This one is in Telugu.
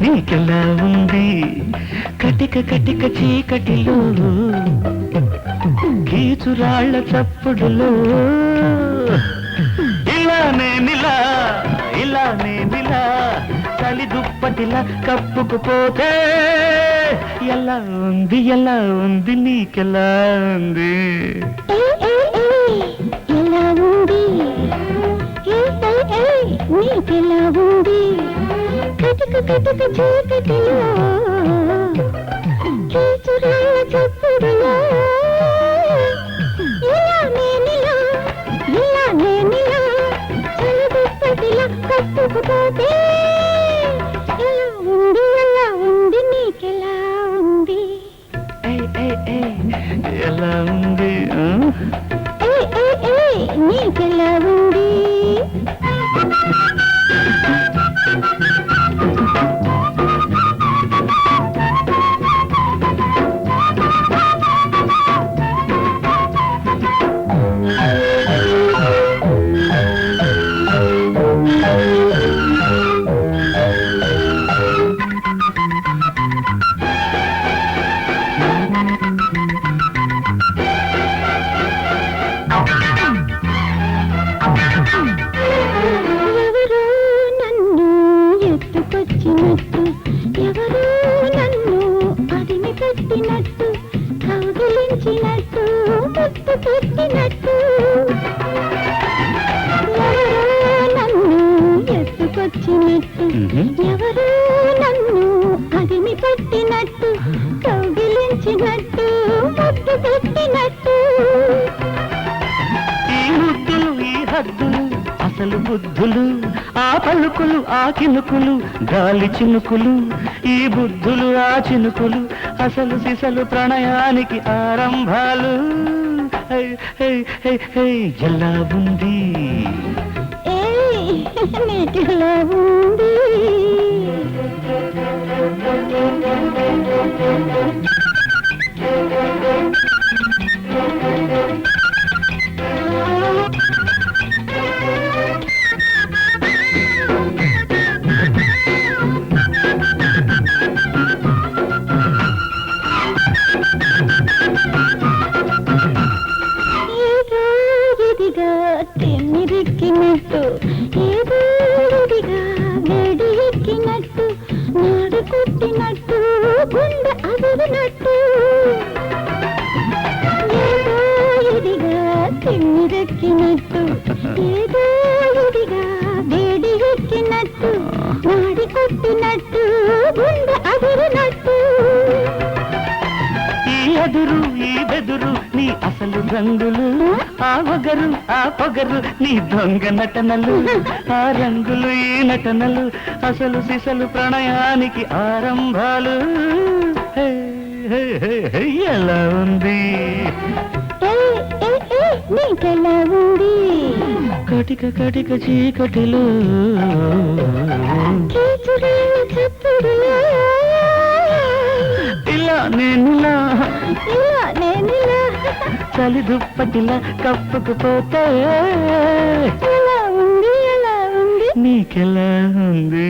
నీకెలా ఉంది కటిక కటిక చీకటిలో గీచురాళ్ల చప్పుడులో ఇలా నేనిలా చలి దుప్పటిలా కప్పుకుపోతే ఎలా ఉంది నీకెలా ఉంది ఎలా ఉంది నీకెలా ఉంది కటిక కటిక చీకటిలో కీచురాళ్ల చప్పుడులో ఇలా నేనిలా చలి దుప్పటిలా కప్పుకుపోతే ఎలా ఉంది నీకెలా ఉంది ఎలా ఉంది నీకెలా ఉంది ఎవరో నన్ను ఎత్తుకొచ్చినట్టు ఎవరో నన్ను అదిమి పెట్టినట్టు కౌగిలించినట్టు ముత్తు పెట్టినట్టు ఎవరో నన్ను ఎత్తుకొచ్చినట్టు ఎవరో నన్ను అదిమి పెట్టినట్టు కౌగిలించినట్టు ముత్తు పెట్టినట్టు హద్దులు అసలు బుద్ధులు ఆ పలుకులు ఆ కినుకులు గాలి చినుకులు ఈ బుద్ధులు ఆ చినుకులు అసలు సిసలు ప్రణయానికి ఆరంభాలు ఎలా ఉంది నీకెలా ఉంది తెమ్మిరెక్కినట్టు ఏదో ఇదిగా వేడి ఎక్కినట్టు నాడు కొట్టినట్టు గుండె అదిరినట్టు ఏదో ఇదిగా తెమ్మిరెక్కినట్టు ఏదో ఇదిగా వేడి ఎక్కినట్టు నాడి కొట్టినట్టు గుండె అదిరినట్టు ఈ ఎదురు ఈ బెదురు నీ అసలు రంగులు ఆ ఒగరు ఆ పొగరు నీ దొంగ నటనలు ఆ రంగులు ఈ నటనలు అసలు సిసలు ప్రణయానికి ఆరంభాలు ఎలా ఉంది నీకెలా ఉంది కటిక కటిక చీకటిలో కీచురాళ్ల చప్పుడులో ఇలా నేనిలా చలి దుప్పటిలా కప్పుకుపోతే ఎలా ఉంది నీకెలా ఉంది